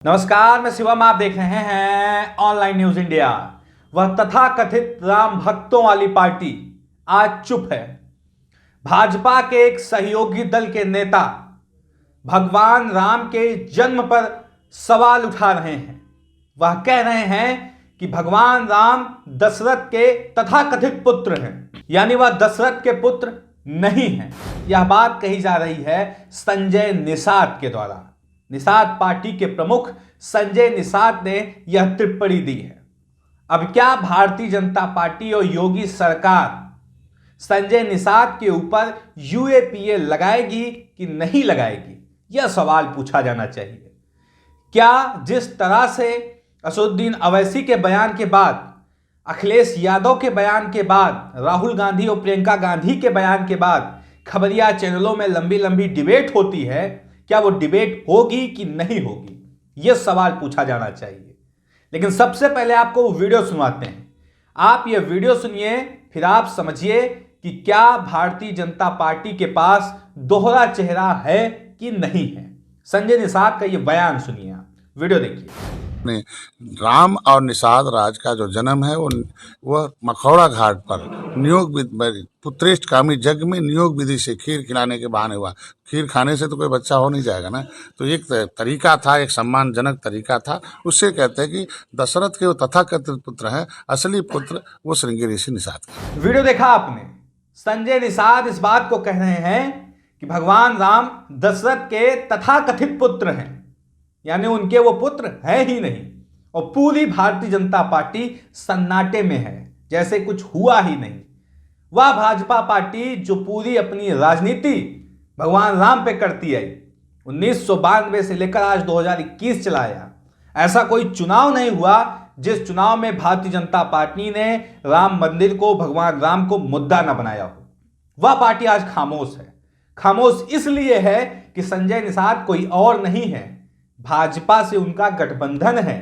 नमस्कार, मैं शिवम। आप देख रहे हैं ऑनलाइन न्यूज इंडिया। वह तथाकथित राम भक्तों वाली पार्टी आज चुप है। भाजपा के एक सहयोगी दल के नेता भगवान राम के जन्म पर सवाल उठा रहे हैं। वह कह रहे हैं कि भगवान राम दशरथ के तथाकथित पुत्र हैं, यानी वह दशरथ के पुत्र नहीं हैं। यह बात कही जा रही है संजय निषाद के द्वारा। निषाद पार्टी के प्रमुख संजय निषाद ने यह टिप्पणी दी है। अब क्या भारतीय जनता पार्टी और योगी सरकार संजय निषाद के ऊपर यूएपीए लगाएगी कि नहीं लगाएगी, यह सवाल पूछा जाना चाहिए। क्या जिस तरह से असदुद्दीन अवैसी के बयान के बाद, अखिलेश यादव के बयान के बाद, राहुल गांधी और प्रियंका गांधी के बयान के बाद खबरिया चैनलों में लंबी लंबी डिबेट होती है, क्या वो डिबेट होगी कि नहीं होगी, यह सवाल पूछा जाना चाहिए। लेकिन सबसे पहले आपको वो वीडियो सुनवाते हैं। आप ये वीडियो सुनिए, फिर आप समझिए कि क्या भारतीय जनता पार्टी के पास दोहरा चेहरा है कि नहीं है। संजय निषाद का ये बयान सुनिए, आप वीडियो देखिए। राम और निषाद राज का जो जन्म है वो मखौड़ा घाट पर नियोग पुत्रेष्ट कामी जग में नियोग विधि से खीर खिलाने के बहाने हुआ। खीर खाने से तो कोई बच्चा हो नहीं जाएगा ना, तो एक तरीका था, एक सम्मानजनक तरीका था। उससे कहते हैं कि दशरथ के वो तथाकथित पुत्र हैं, असली पुत्र वो श्रृंगी ऋषि निषाद का। वीडियो देखा आपने। संजय निषाद इस बात को कह रहे हैं कि भगवान राम दशरथ के तथाकथित पुत्र हैं, यानी उनके वो पुत्र है ही नहीं। और पूरी भारतीय जनता पार्टी सन्नाटे में है, जैसे कुछ हुआ ही नहीं। वह भाजपा पार्टी जो पूरी अपनी राजनीति भगवान राम पे करती आई, 1992 से लेकर आज 2021 चलाया। ऐसा कोई चुनाव नहीं हुआ जिस चुनाव में भारतीय जनता पार्टी ने राम मंदिर को, भगवान राम को मुद्दा न बनाया हो। वह पार्टी आज खामोश है। खामोश इसलिए है कि संजय निषाद कोई और नहीं है, भाजपा से उनका गठबंधन है,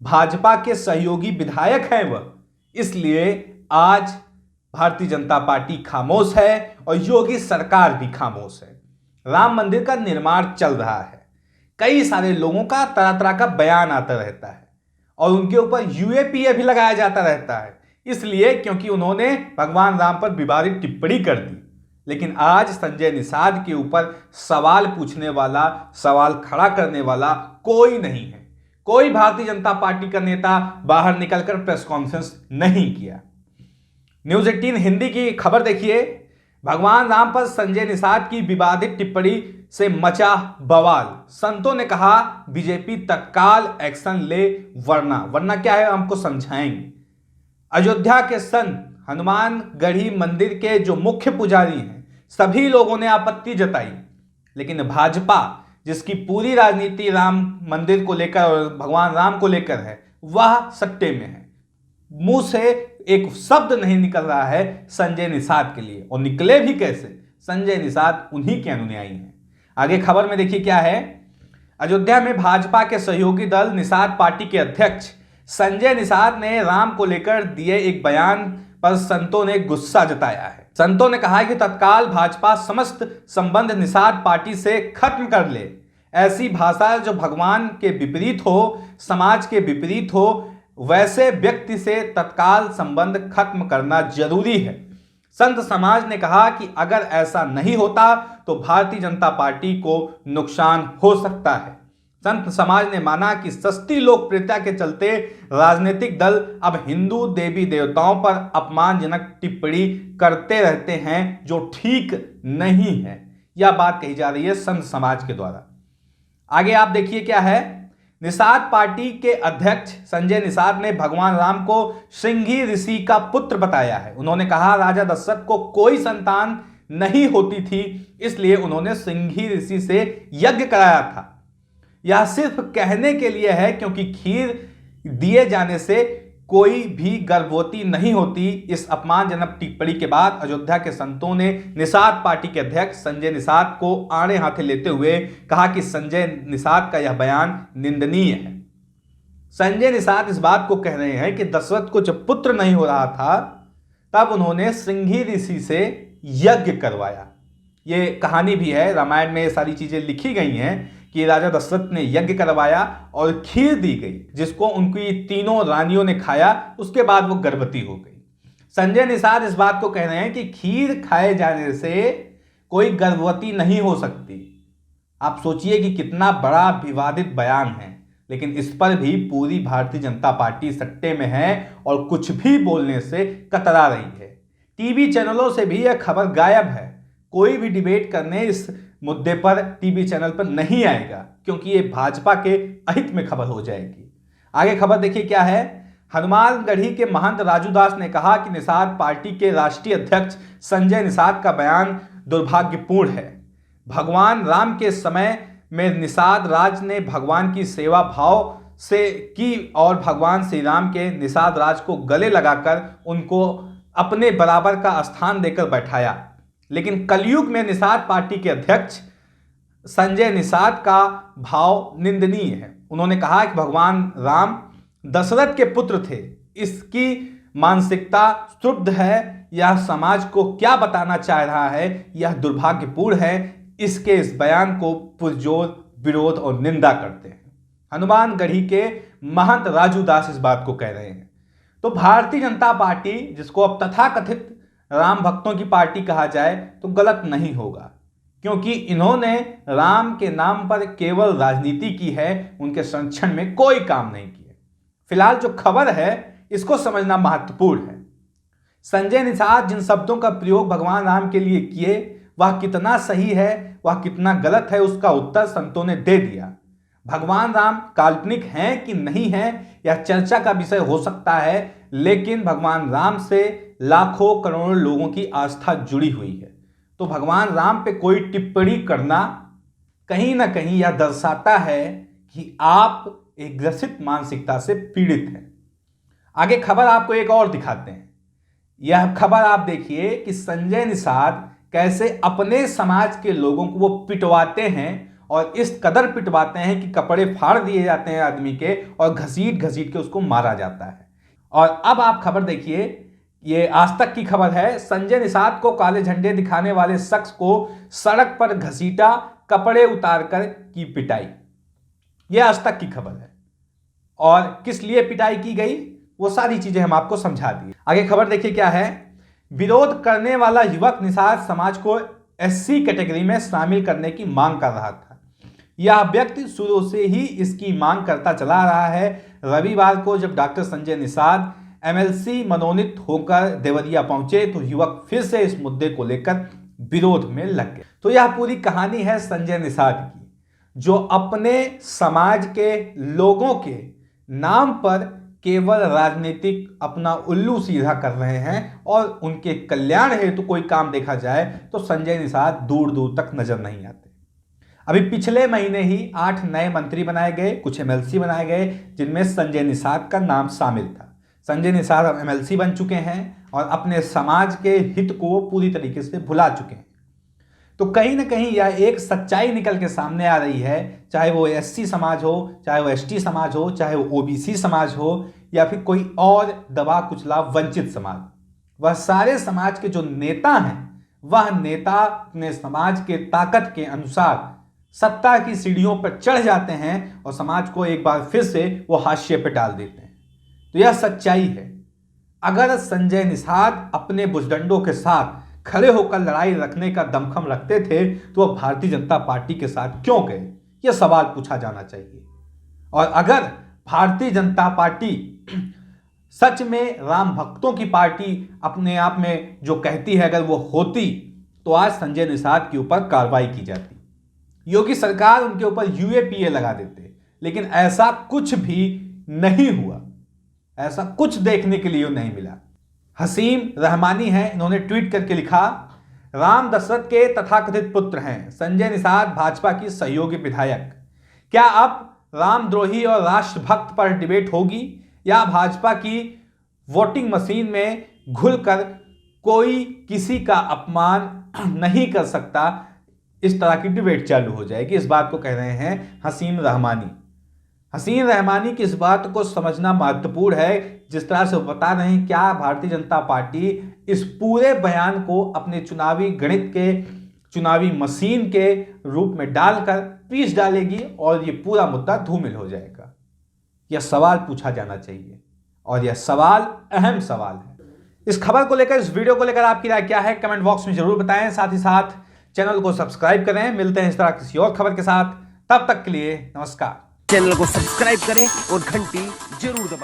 भाजपा के सहयोगी विधायक हैं वह। इसलिए आज भारतीय जनता पार्टी खामोश है और योगी सरकार भी खामोश है। राम मंदिर का निर्माण चल रहा है, कई सारे लोगों का तरह तरह का बयान आता रहता है और उनके ऊपर यूएपीए भी लगाया जाता रहता है, इसलिए क्योंकि उन्होंने भगवान राम पर विवादित टिप्पणी कर दी। लेकिन आज संजय निषाद के ऊपर सवाल पूछने वाला, सवाल खड़ा करने वाला कोई नहीं है। कोई भारतीय जनता पार्टी का नेता बाहर निकलकर प्रेस कॉन्फ्रेंस नहीं किया। न्यूज 18 हिंदी की खबर देखिए। भगवान राम पर संजय निषाद की विवादित टिप्पणी से मचा बवाल। संतों ने कहा बीजेपी तत्काल एक्शन ले, वरना क्या है हमको समझाएंगे। अयोध्या के संत हनुमानगढ़ी मंदिर के जो मुख्य पुजारी हैं, सभी लोगों ने आपत्ति जताई। लेकिन भाजपा, जिसकी पूरी राजनीति राम मंदिर को लेकर और भगवान राम को लेकर है, वह सत्ते में है। मुंह से एक शब्द नहीं निकल रहा है संजय निषाद के लिए, और निकले भी कैसे। संजय निषाद उन्हीं के अनुयायी हैं। आगे खबर में देखिए क्या है। अयोध्या में भाजपा के सहयोगी दल निषाद पार्टी के अध्यक्ष संजय निषाद ने राम को लेकर दिए एक बयान पर संतों ने गुस्सा जताया है। संतों ने कहा कि तत्काल भाजपा समस्त संबंध निषाद पार्टी से खत्म कर ले। ऐसी भाषा जो भगवान के विपरीत हो, समाज के विपरीत हो, वैसे व्यक्ति से तत्काल संबंध खत्म करना जरूरी है। संत समाज ने कहा कि अगर ऐसा नहीं होता तो भारतीय जनता पार्टी को नुकसान हो सकता है। संत समाज ने माना कि सस्ती लोकप्रियता के चलते राजनीतिक दल अब हिंदू देवी देवताओं पर अपमानजनक टिप्पणी करते रहते हैं, जो ठीक नहीं है। यह बात कही जा रही है संत समाज के द्वारा। आगे आप देखिए क्या है। निषाद पार्टी के अध्यक्ष संजय निषाद ने भगवान राम को श्रृंगी ऋषि का पुत्र बताया है। उन्होंने कहा राजा दशरथ को कोई संतान नहीं होती थी, इसलिए उन्होंने श्रृंगी ऋषि से यज्ञ कराया था। यह सिर्फ कहने के लिए है, क्योंकि खीर दिए जाने से कोई भी गर्भवती नहीं होती। इस अपमानजनक टिप्पणी के बाद अयोध्या के संतों ने निषाद पार्टी के अध्यक्ष संजय निषाद को आड़े हाथे लेते हुए कहा कि संजय निषाद का यह बयान निंदनीय है। संजय निषाद इस बात को कह रहे हैं कि दशरथ को जब पुत्र नहीं हो रहा था, तब उन्होंने श्रृंगी ऋषि से यज्ञ करवाया। ये कहानी भी है, रामायण में ये सारी चीजें लिखी गई हैं कि राजा दशरथ ने यज्ञ करवाया और खीर दी गई, जिसको उनकी तीनों रानियों ने खाया। उसके बाद वो गर्भवती हो गई। संजय निषाद इस बात को कह रहे हैं कि खीर खाए जाने से कोई गर्भवती नहीं हो सकती। आप सोचिए कि कितना बड़ा विवादित बयान है, लेकिन इस पर भी पूरी भारतीय जनता पार्टी सट्टे में है और कुछ भी बोलने से कतरा रही है। टीवी चैनलों से भी यह खबर गायब है। कोई भी डिबेट करने इस मुद्दे पर टीवी चैनल पर नहीं आएगा, क्योंकि ये भाजपा के अहित में खबर हो जाएगी। आगे खबर देखिए क्या है। हनुमानगढ़ी के महंत राजू दास ने कहा कि निषाद पार्टी के राष्ट्रीय अध्यक्ष संजय निषाद का बयान दुर्भाग्यपूर्ण है। भगवान राम के समय में निषाद राज ने भगवान की सेवा भाव से की और भगवान श्री राम के निषाद राज को गले लगाकर उनको अपने बराबर का स्थान देकर बैठाया। लेकिन कलयुग में निषाद पार्टी के अध्यक्ष संजय निषाद का भाव निंदनीय है। उन्होंने कहा कि भगवान राम दशरथ के पुत्र थे। इसकी मानसिकता क्षुब्ध है। यह समाज को क्या बताना चाह रहा है, यह दुर्भाग्यपूर्ण है। इसके इस बयान को पुरजोर विरोध और निंदा करते हैं। हनुमानगढ़ी के महंत राजू दास इस बात को कह रहे हैं। तो भारतीय जनता पार्टी, जिसको अब तथाकथित राम भक्तों की पार्टी कहा जाए तो गलत नहीं होगा, क्योंकि इन्होंने राम के नाम पर केवल राजनीति की है, उनके संरक्षण में कोई काम नहीं किया। फिलहाल जो खबर है इसको समझना महत्वपूर्ण है। संजय निषाद जिन शब्दों का प्रयोग भगवान राम के लिए किए, वह कितना सही है, वह कितना गलत है, उसका उत्तर संतों ने दे दिया। भगवान राम काल्पनिक हैं कि नहीं हैं, यह चर्चा का विषय हो सकता है, लेकिन भगवान राम से लाखों करोड़ों लोगों की आस्था जुड़ी हुई है। तो भगवान राम पे कोई टिप्पणी करना कहीं ना कहीं यह दर्शाता है कि आप एक ग्रसित मानसिकता से पीड़ित हैं। आगे खबर आपको एक और दिखाते हैं। यह खबर आप देखिए कि संजय निषाद कैसे अपने समाज के लोगों को वो पिटवाते हैं, और इस कदर पिटवाते हैं कि कपड़े फाड़ दिए जाते हैं आदमी के और घसीट घसीट के उसको मारा जाता है। और अब आप खबर देखिए, ये आज तक की खबर है। संजय निषाद को काले झंडे दिखाने वाले शख्स को सड़क पर घसीटा, कपड़े उतारकर की पिटाई। यह आज तक की खबर है। और किस लिए पिटाई की गई वो सारी चीजें हम आपको समझा दिए। आगे खबर देखिए क्या है। विरोध करने वाला युवक निषाद समाज को एससी कैटेगरी में शामिल करने की मांग कर रहा था। यह व्यक्ति शुरू से ही इसकी मांग करता चला रहा है। रविवार को जब डॉक्टर संजय निषाद एमएलसी मनोनीत होकर देवरिया पहुंचे तो युवक फिर से इस मुद्दे को लेकर विरोध में लग गए। तो यह पूरी कहानी है संजय निषाद की, जो अपने समाज के लोगों के नाम पर केवल राजनीतिक अपना उल्लू सीधा कर रहे हैं, और उनके कल्याण हेतु कोई काम देखा जाए तो संजय निषाद दूर दूर तक नजर नहीं आते। अभी पिछले महीने ही 8 नए मंत्री बनाए गए, कुछ एमएलसी बनाए गए, जिनमें संजय निषाद का नाम शामिल था। संजय निषाद अब एमएलसी बन चुके हैं और अपने समाज के हित को पूरी तरीके से भुला चुके हैं। तो कहीं ना कहीं यह एक सच्चाई निकल के सामने आ रही है, चाहे वो एससी समाज हो, चाहे वो एसटी समाज हो, चाहे वो ओबीसी समाज हो, या फिर कोई और दबा कुचला वंचित समाज। वह सारे समाज के जो नेता हैं, वह नेता अपने समाज के ताकत के अनुसार सत्ता की सीढ़ियों पर चढ़ जाते हैं और समाज को एक बार फिर से वो हाशिए पे डाल देते हैं। तो यह सच्चाई है। अगर संजय निषाद अपने बुजडंडों के साथ खड़े होकर लड़ाई रखने का दमखम रखते थे तो वह भारतीय जनता पार्टी के साथ क्यों गए, यह सवाल पूछा जाना चाहिए। और अगर भारतीय जनता पार्टी सच में राम भक्तों की पार्टी अपने आप में जो कहती है अगर वो होती, तो आज संजय निषाद के ऊपर कार्रवाई की जाती, योगी सरकार उनके ऊपर यूएपीए लगा देते। लेकिन ऐसा कुछ भी नहीं हुआ, ऐसा कुछ देखने के लिए नहीं मिला। हसीम रहमानी है, इन्होंने ट्वीट करके लिखा, राम दशरथ के तथाकथित पुत्र हैं संजय निषाद भाजपा की सहयोगी विधायक। क्या अब रामद्रोही और राष्ट्रभक्त पर डिबेट होगी, या भाजपा की वोटिंग मशीन में घुलकर कोई किसी का अपमान नहीं कर सकता, इस तरह की डिबेट चालू हो जाएगी। इस बात को कह रहे हैं हसीम रहमानी। हसीन रहमानी की इस बात को समझना महत्वपूर्ण है। जिस तरह से वो बता रहे हैं, क्या भारतीय जनता पार्टी इस पूरे बयान को अपने चुनावी गणित के चुनावी मशीन के रूप में डालकर पीस डालेगी और ये पूरा मुद्दा धूमिल हो जाएगा। यह सवाल पूछा जाना चाहिए और यह सवाल अहम सवाल है। इस खबर को लेकर, इस वीडियो को लेकर आपकी राय क्या है, कमेंट बॉक्स में जरूर बताएं। साथ ही साथ चैनल को सब्सक्राइब करें। मिलते हैं इस तरह किसी और खबर के साथ, तब तक के लिए नमस्कार। चैनल को सब्सक्राइब करें और घंटी जरूर दबाएं।